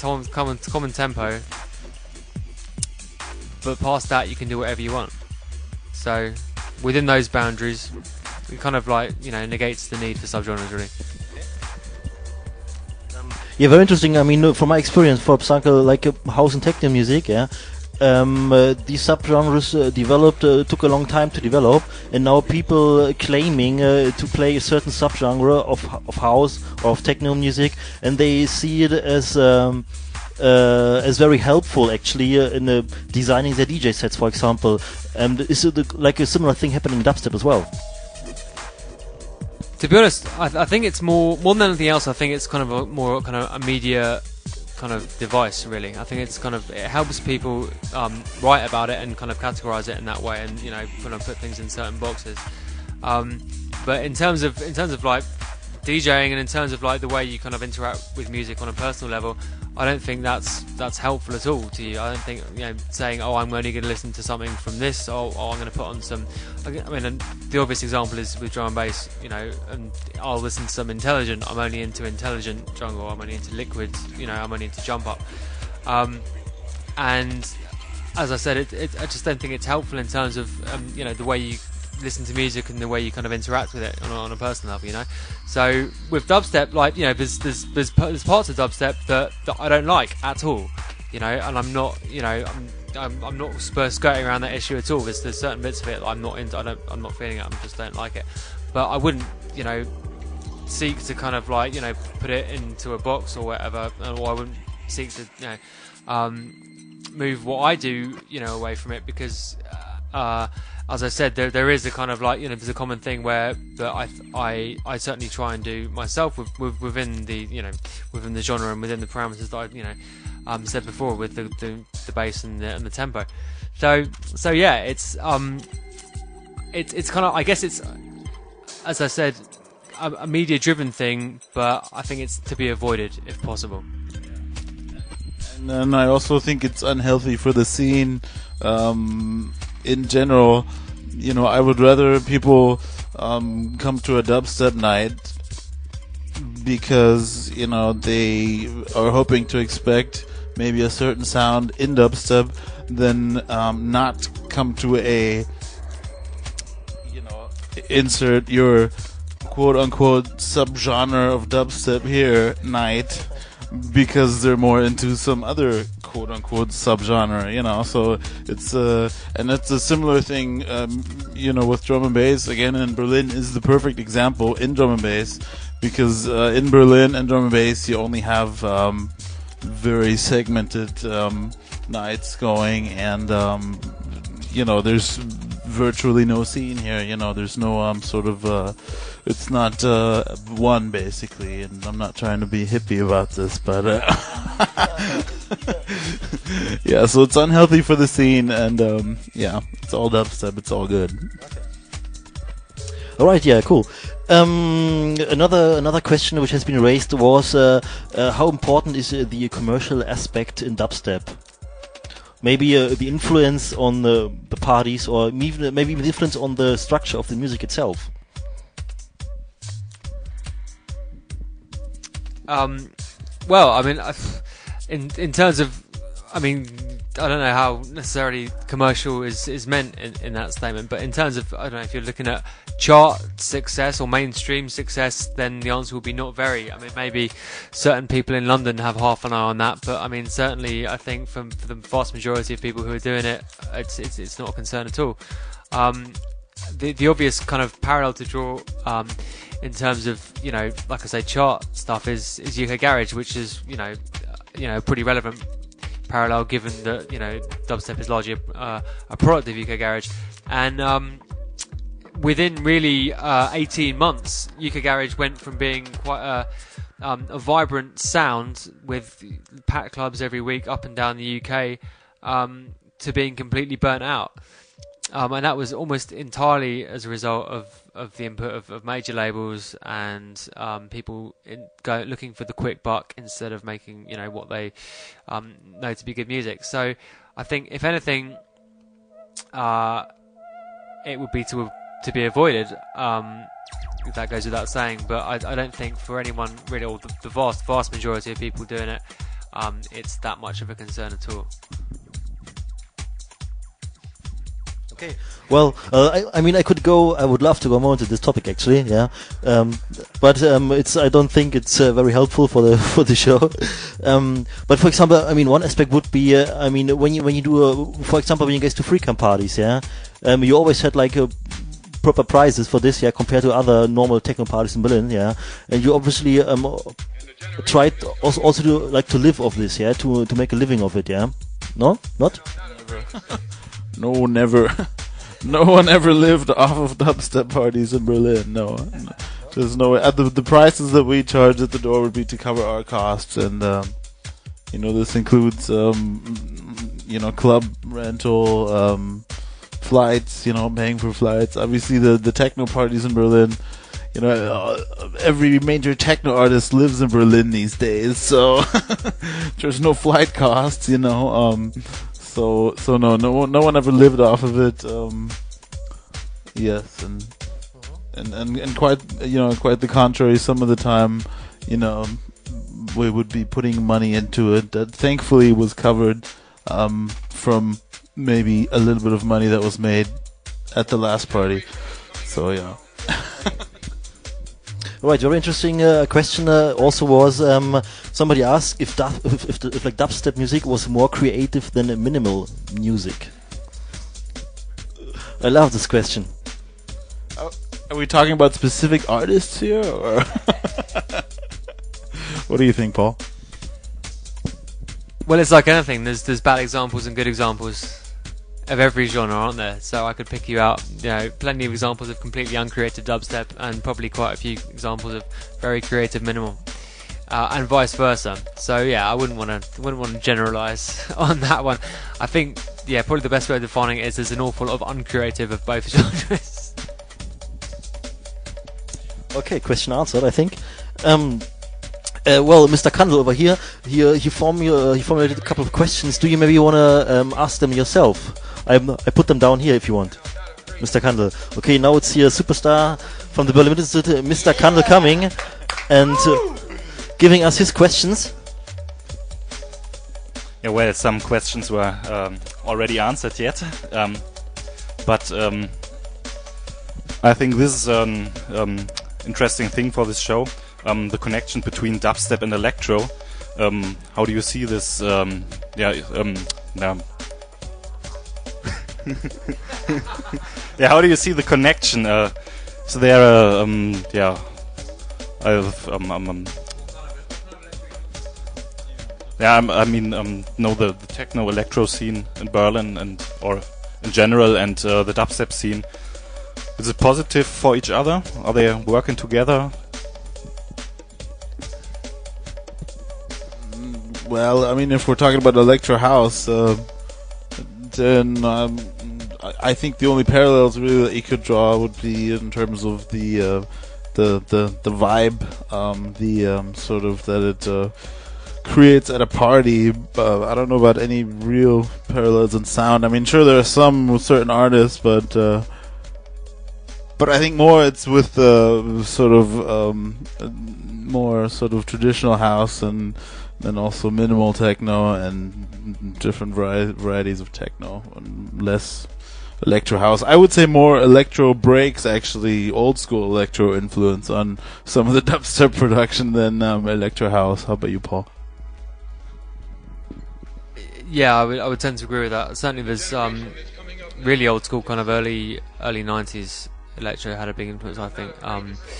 common tempo, but past that you can do whatever you want. So within those boundaries, it kind of like, you know, negates the need for subgenres, really. Yeah, very interesting. I mean, from my experience, for example, like house and techno music, yeah, these subgenres developed, took a long time to develop, and now people claiming to play a certain subgenre of house or of techno music, and they see it as very helpful, actually, in designing their DJ sets, for example. Is it like a similar thing happening in dubstep as well? To be honest, I think it's more than anything else. I think it's kind of a media kind of device, really. I think it's kind of, it helps people write about it and kind of categorize it in that way, and, you know, kind of put things in certain boxes. But in terms of like DJing, and in terms of like the way you kind of interact with music on a personal level, I don't think that's helpful at all to you. I don't think, you know, saying, oh, I'm only going to listen to something from this, or I'm going to put on some. I mean, and the obvious example is with drum and bass, you know, and I'll listen to some intelligent. I'm only into intelligent jungle. I'm only into liquids. You know, I'm only into jump up. And as I said, I just don't think it's helpful in terms of you know, the way you listen to music and the way you kind of interact with it on a personal level, you know. So with dubstep, like, you know, there's parts of dubstep that I don't like at all, you know, and I'm not, you know, I'm not skirting around that issue at all. There's certain bits of it that I'm not into. I'm not feeling it. I just don't like it. But I wouldn't, you know, seek to kind of like, you know, put it into a box or whatever, or I wouldn't seek to, you know, move what I do, you know, away from it, because as I said, there is a kind of like, you know, there's a common thing where that I certainly try and do myself within the, you know, within the genre and within the parameters that I, you know, said before, with the bass and the tempo. So yeah, it's kind of, I guess it's, as I said, a media driven thing, but I think it's to be avoided if possible. And then I also think it's unhealthy for the scene in general. You know, I would rather people come to a dubstep night because, you know, they are hoping to expect maybe a certain sound in dubstep than not come to a, you know, insert your quote-unquote subgenre of dubstep here night, because they're more into some other quote-unquote subgenre, you know. So it's and it's a similar thing, you know, with drum and bass. Again, in Berlin is the perfect example in drum and bass, because in Berlin and drum and bass you only have very segmented nights going, and you know, there's virtually no scene here. You know, there's no sort of it's not one, basically, and I'm not trying to be hippie about this, but yeah, so it's unhealthy for the scene, and yeah, it's all dubstep, it's all good. All right, yeah, cool. Another question which has been raised was how important is the commercial aspect in dubstep? Maybe the influence on the parties, or maybe the influence on the structure of the music itself. Well, I mean, in terms of, I mean, I don't know how necessarily commercial is meant in that statement, but in terms of, I don't know, if you're looking at chart success or mainstream success, then the answer will be not very. I mean, maybe certain people in London have half an eye on that, but I mean, certainly I think for the vast majority of people who are doing it, it's not a concern at all. The obvious kind of parallel to draw in terms of, you know, like I say, chart stuff is UK Garage, which is, you know, pretty relevant parallel, given that, you know, dubstep is largely a product of UK Garage, and within really 18 months, UK Garage went from being quite a vibrant sound with packed clubs every week up and down the UK to being completely burnt out. And that was almost entirely as a result of the input of major labels and people looking for the quick buck instead of making, you know, what they know to be good music. So I think, if anything, it would be to be avoided. That goes without saying. But I don't think for anyone really, or the vast majority of people doing it, it's that much of a concern at all. Okay. Well, I mean, I would love to go more into this topic actually, yeah. But I don't think it's very helpful for the for the show. But for example, I mean, one aspect would be, I mean, when you do, for example, when you guys do free camp parties, yeah, you always had like proper prizes for this, yeah, compared to other normal techno parties in Berlin, yeah. And you obviously tried also to live off this, yeah, to make a living of it, yeah. No, not. No, never. No one ever lived off of dubstep parties in Berlin. No, there's no way. The prices that we charge at the door would be to cover our costs, and this includes club rental, flights. Paying for flights. Obviously, the techno parties in Berlin. Every major techno artist lives in Berlin these days, so there's no flight costs. So no one ever lived off of it. Yes, and quite the contrary. Some of the time, we would be putting money into it that thankfully was covered from maybe a little bit of money that was made at the last party. So yeah. Right, very interesting question also was somebody asked if like dubstep music was more creative than minimal music. I love this question. Are we talking about specific artists here, or what do you think, Paul? Well, it's like anything. There's bad examples and good examples of every genre, aren't there? So I could pick you out, plenty of examples of completely uncreated dubstep, and probably quite a few examples of very creative minimal, and vice versa. So yeah, I wouldn't want to generalize on that one. I think probably the best way of defining it is there's an awful lot of uncreative of both genres. Okay, question answered, I think. Well, Mr. Kandel over here, he formulated a couple of questions. Do you maybe want to ask them yourself? I put them down here if you want, Mr. Kandel. Okay, now it's here, superstar from the Berlin Institute, Mr. Kandel, coming and giving us his questions. Yeah, well, some questions were already answered yet, but I think this is an interesting thing for this show. The connection between dubstep and electro. How do you see this? How do you see the connection? So there, the techno electro scene in Berlin or in general, and the dubstep scene. Is it positive for each other? Are they working together? Well, I mean, if we're talking about electro house, then I think the only parallels really that you could draw would be in terms of the vibe, sort of that it creates at a party. I don't know about any real parallels in sound. I mean, sure there are some with certain artists, but I think more it's with more sort of traditional house and also minimal techno and different varieties of techno and less electro house. I would say more electro breaks, actually, old school electro influence on some of the dubstep production than electro house. How about you, Paul? Yeah, I would tend to agree with that. Certainly there's really old school kind of early 90s electro had a big influence, I think.